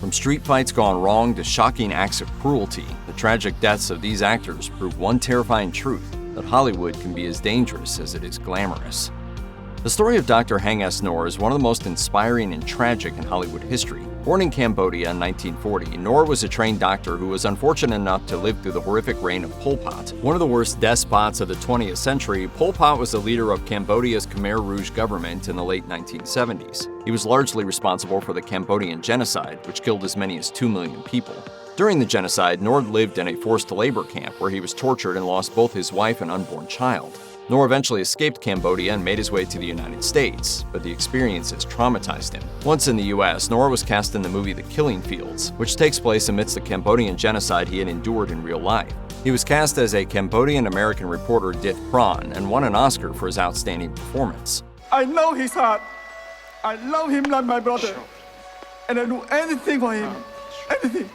From street fights gone wrong to shocking acts of cruelty, the tragic deaths of these actors prove one terrifying truth: that Hollywood can be as dangerous as it is glamorous. The story of Dr. Haing S is one of the most inspiring and tragic in Hollywood history. Born in Cambodia in 1940, Ngor was a trained doctor who was unfortunate enough to live through the horrific reign of Pol Pot. One of the worst despots of the 20th century, Pol Pot was the leader of Cambodia's Khmer Rouge government in the late 1970s. He was largely responsible for the Cambodian genocide, which killed as many as 2 million people. During the genocide, Ngor lived in a forced labor camp where he was tortured and lost both his wife and unborn child. Ngor eventually escaped Cambodia and made his way to the United States, but the experiences traumatized him. Once in the US, Ngor was cast in the movie The Killing Fields, which takes place amidst the Cambodian genocide he had endured in real life. He was cast as a Cambodian-American reporter, Dith Pran, and won an Oscar for his outstanding performance. I know his heart. I love him like my brother. And I do anything for him. Anything.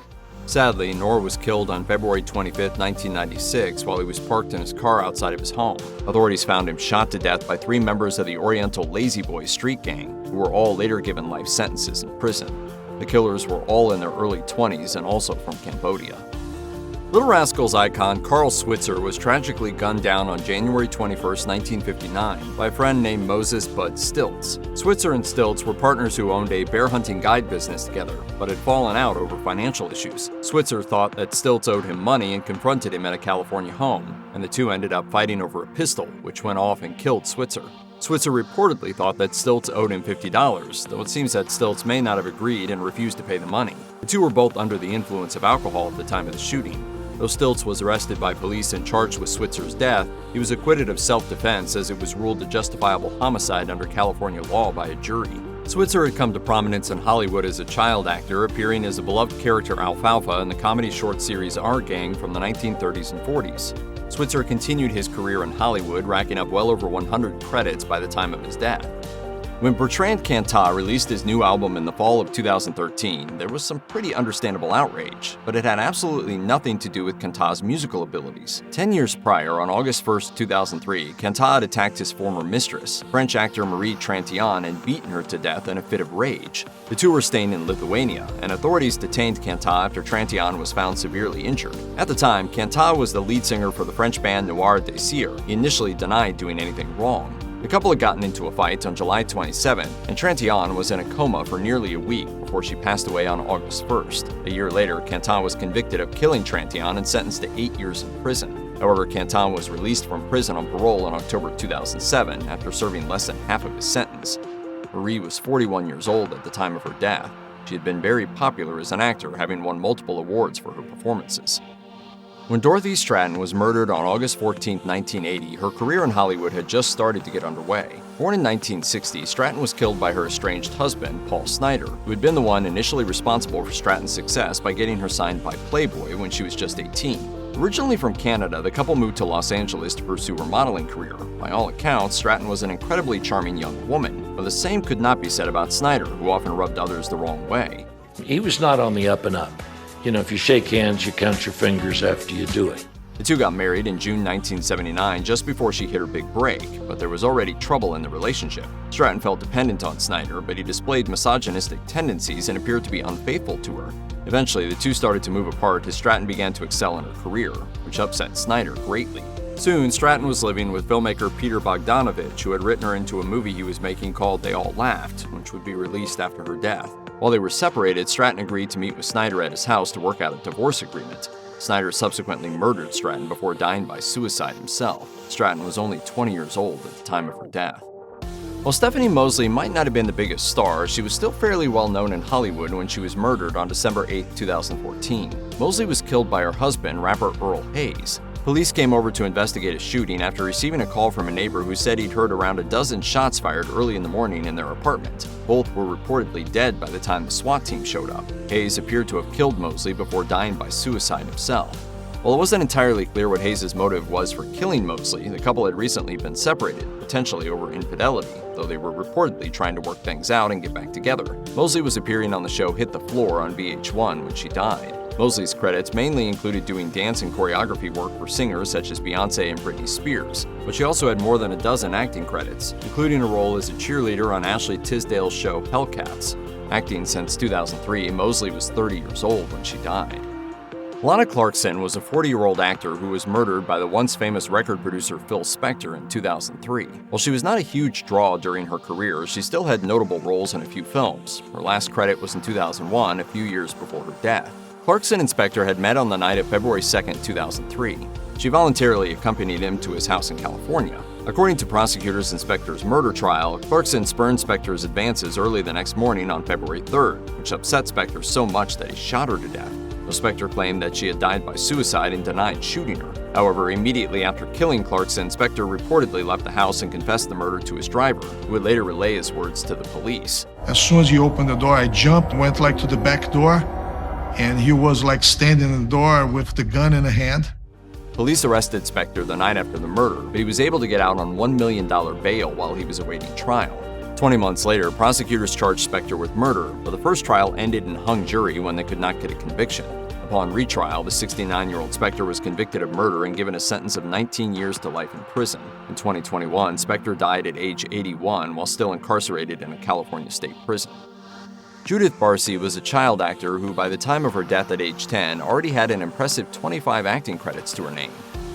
Sadly, Ngor was killed on February 25, 1996, while he was parked in his car outside of his home. Authorities found him shot to death by 3 members of the Oriental Lazy Boy street gang, who were all later given life sentences in prison. The killers were all in their early 20s and also from Cambodia. Little Rascals icon Carl Switzer was tragically gunned down on January 21, 1959, by a friend named Moses Bud Stilts. Switzer and Stilts were partners who owned a bear hunting guide business together, but had fallen out over financial issues. Switzer thought that Stilts owed him money and confronted him at a California home, and the two ended up fighting over a pistol, which went off and killed Switzer. Switzer reportedly thought that Stilts owed him $50, though it seems that Stilts may not have agreed and refused to pay the money. The two were both under the influence of alcohol at the time of the shooting. Though Stilts was arrested by police and charged with Switzer's death, he was acquitted of self-defense as it was ruled a justifiable homicide under California law by a jury. Switzer had come to prominence in Hollywood as a child actor, appearing as a beloved character Alfalfa in the comedy short series Our Gang from the 1930s and 40s. Switzer continued his career in Hollywood, racking up well over 100 credits by the time of his death. When Bertrand Cantat released his new album in the fall of 2013, there was some pretty understandable outrage, but it had absolutely nothing to do with Cantat's musical abilities. 10 years prior, on August 1, 2003, Cantat had attacked his former mistress, French actor Marie Trintignant, and beaten her to death in a fit of rage. The two were staying in Lithuania, and authorities detained Cantat after Trintignant was found severely injured. At the time, Cantat was the lead singer for the French band Noir Désir. He initially denied doing anything wrong. The couple had gotten into a fight on July 27, and Trintignant was in a coma for nearly a week before she passed away on August 1st. A year later, Cantat was convicted of killing Trintignant and sentenced to 8 years in prison. However, Cantat was released from prison on parole in October 2007 after serving less than half of his sentence. Marie was 41 years old at the time of her death. She had been very popular as an actor, having won multiple awards for her performances. When Dorothy Stratten was murdered on August 14, 1980, her career in Hollywood had just started to get underway. Born in 1960, Stratten was killed by her estranged husband, Paul Snider, who had been the one initially responsible for Stratten's success by getting her signed by Playboy when she was just 18. Originally from Canada, the couple moved to Los Angeles to pursue her modeling career. By all accounts, Stratten was an incredibly charming young woman, but the same could not be said about Snider, who often rubbed others the wrong way. He was not on the up and up. You know, if you shake hands, you count your fingers after you do it. The two got married in June 1979, just before she hit her big break, but there was already trouble in the relationship. Stratten felt dependent on Snider, but he displayed misogynistic tendencies and appeared to be unfaithful to her. Eventually, the two started to move apart as Stratten began to excel in her career, which upset Snider greatly. Soon, Stratten was living with filmmaker Peter Bogdanovich, who had written her into a movie he was making called They All Laughed, which would be released after her death. While they were separated, Stratten agreed to meet with Snider at his house to work out a divorce agreement. Snider subsequently murdered Stratten before dying by suicide himself. Stratten was only 20 years old at the time of her death. While Stephanie Moseley might not have been the biggest star, she was still fairly well known in Hollywood when she was murdered on December 8, 2014. Moseley was killed by her husband, rapper Earl Hayes. Police came over to investigate a shooting after receiving a call from a neighbor who said he'd heard around a dozen shots fired early in the morning in their apartment. Both were reportedly dead by the time the SWAT team showed up. Hayes appeared to have killed Moseley before dying by suicide himself. While it wasn't entirely clear what Hayes' motive was for killing Moseley, the couple had recently been separated, potentially over infidelity, though they were reportedly trying to work things out and get back together. Moseley was appearing on the show Hit the Floor on VH1 when she died. Moseley's credits mainly included doing dance and choreography work for singers such as Beyoncé and Britney Spears, but she also had more than a dozen acting credits, including a role as a cheerleader on Ashley Tisdale's show Hellcats. Acting since 2003, Moseley was 30 years old when she died. Lana Clarkson was a 40-year-old actor who was murdered by the once famous record producer Phil Spector in 2003. While she was not a huge draw during her career, she still had notable roles in a few films. Her last credit was in 2001, a few years before her death. Clarkson and Spector had met on the night of February 2, 2003. She voluntarily accompanied him to his house in California. According to prosecutors in Spector's murder trial, Clarkson spurned Spector's advances early the next morning on February 3rd, which upset Spector so much that he shot her to death. The Spector claimed that she had died by suicide and denied shooting her. However, immediately after killing Clarkson, Spector reportedly left the house and confessed the murder to his driver, who would later relay his words to the police. As soon as he opened the door, I jumped, went to the back door, and he was standing in the door with the gun in the hand. Police arrested Spector the night after the murder, but he was able to get out on $1 million bail while he was awaiting trial. 20 months later, prosecutors charged Spector with murder, but the first trial ended in hung jury when they could not get a conviction. Upon retrial, the 69-year-old Spector was convicted of murder and given a sentence of 19 years to life in prison. In 2021, Spector died at age 81 while still incarcerated in a California state prison. Judith Barsi was a child actor who, by the time of her death at age 10, already had an impressive 25 acting credits to her name.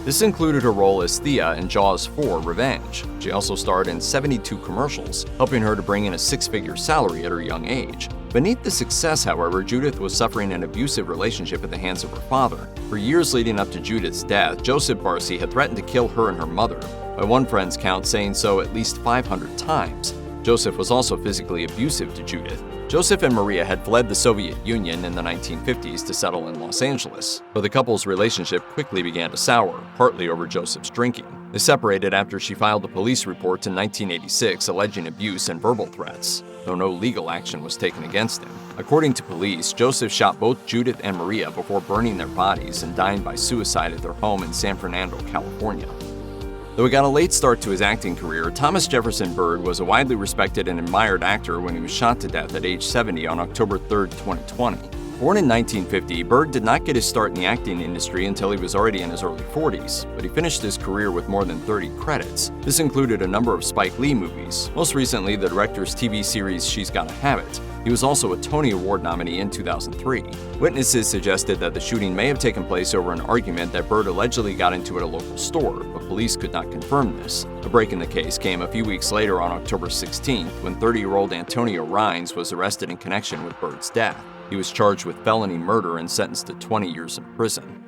This included her role as Thea in Jaws 4: Revenge. She also starred in 72 commercials, helping her to bring in a six-figure salary at her young age. Beneath the success, however, Judith was suffering an abusive relationship at the hands of her father. For years leading up to Judith's death, Joseph Barsi had threatened to kill her and her mother, by one friend's count saying so at least 500 times. Joseph was also physically abusive to Judith. Joseph and Maria had fled the Soviet Union in the 1950s to settle in Los Angeles, but the couple's relationship quickly began to sour, partly over Joseph's drinking. They separated after she filed a police report in 1986 alleging abuse and verbal threats, though no legal action was taken against him. According to police, Joseph shot both Judith and Maria before burning their bodies and dying by suicide at their home in San Fernando, California. Though he got a late start to his acting career, Thomas Jefferson Byrd was a widely respected and admired actor when he was shot to death at age 70 on October 3, 2020. Born in 1950, Byrd did not get his start in the acting industry until he was already in his early 40s, but he finished his career with more than 30 credits. This included a number of Spike Lee movies, most recently the director's TV series She's Gotta Have It. He was also a Tony Award nominee in 2003. Witnesses suggested that the shooting may have taken place over an argument that Byrd allegedly got into at a local store, but police could not confirm this. A break in the case came a few weeks later on October 16th when 30-year-old Antonio Rines was arrested in connection with Byrd's death. He was charged with felony murder and sentenced to 20 years in prison.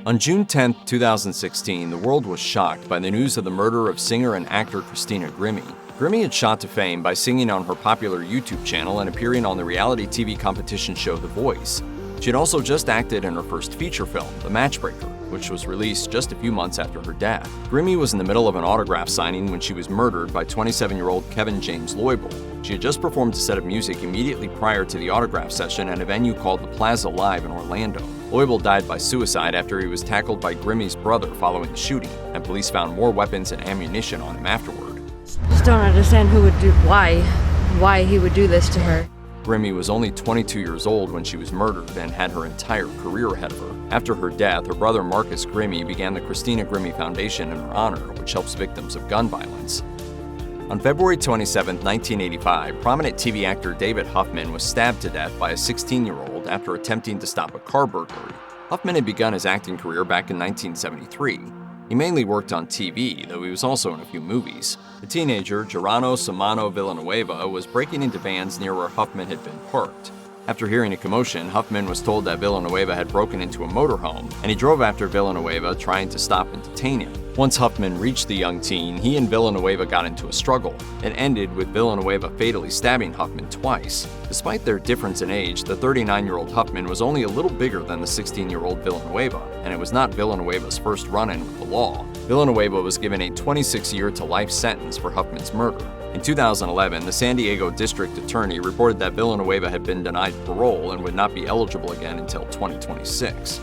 On June 10, 2016, the world was shocked by the news of the murder of singer and actor Christina Grimmie. Grimmie had shot to fame by singing on her popular YouTube channel and appearing on the reality TV competition show The Voice. She had also just acted in her first feature film, The Matchbreaker, which was released just a few months after her death. Grimmie was in the middle of an autograph signing when she was murdered by 27-year-old Kevin James Loibl. She had just performed a set of music immediately prior to the autograph session at a venue called the Plaza Live in Orlando. Loibl died by suicide after he was tackled by Grimmie's brother following the shooting, and police found more weapons and ammunition on him afterward. Just don't understand why he would do this to her. Grimmie was only 22 years old when she was murdered and had her entire career ahead of her. After her death, her brother Marcus Grimmie began the Christina Grimmie Foundation in her honor, which helps victims of gun violence. On February 27, 1985, prominent TV actor David Huffman was stabbed to death by a 16-year-old after attempting to stop a car burglary. Huffman had begun his acting career back in 1973. He mainly worked on TV, though he was also in a few movies. The teenager, Gerano Samano Villanueva, was breaking into vans near where Huffman had been parked. After hearing a commotion, Huffman was told that Villanueva had broken into a motorhome, and he drove after Villanueva, trying to stop and detain him. Once Huffman reached the young teen, he and Villanueva got into a struggle. It ended with Villanueva fatally stabbing Huffman twice. Despite their difference in age, the 39-year-old Huffman was only a little bigger than the 16-year-old Villanueva, and it was not Villanueva's first run-in with the law. Villanueva was given a 26-year to life sentence for Huffman's murder. In 2011, the San Diego District Attorney reported that Villanueva had been denied parole and would not be eligible again until 2026.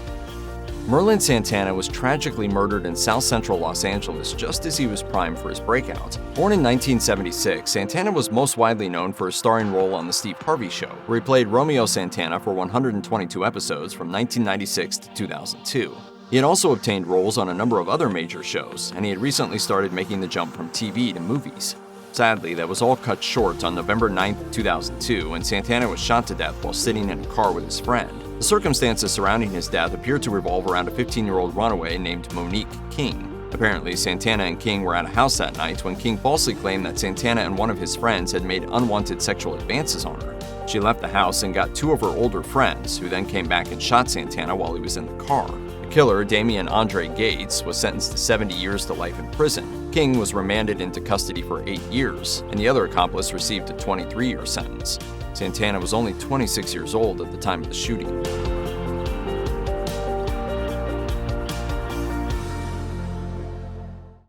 Merlin Santana was tragically murdered in South Central Los Angeles just as he was primed for his breakout. Born in 1976, Santana was most widely known for his starring role on The Steve Harvey Show, where he played Romeo Santana for 122 episodes from 1996 to 2002. He had also obtained roles on a number of other major shows, and he had recently started making the jump from TV to movies. Sadly, that was all cut short on November 9, 2002, when Santana was shot to death while sitting in a car with his friend. The circumstances surrounding his death appear to revolve around a 15-year-old runaway named Monique King. Apparently, Santana and King were at a house that night when King falsely claimed that Santana and one of his friends had made unwanted sexual advances on her. She left the house and got two of her older friends, who then came back and shot Santana while he was in the car. The killer, Damian Andre Gates, was sentenced to 70 years to life in prison. King was remanded into custody for 8 years, and the other accomplice received a 23-year sentence. Santana was only 26 years old at the time of the shooting.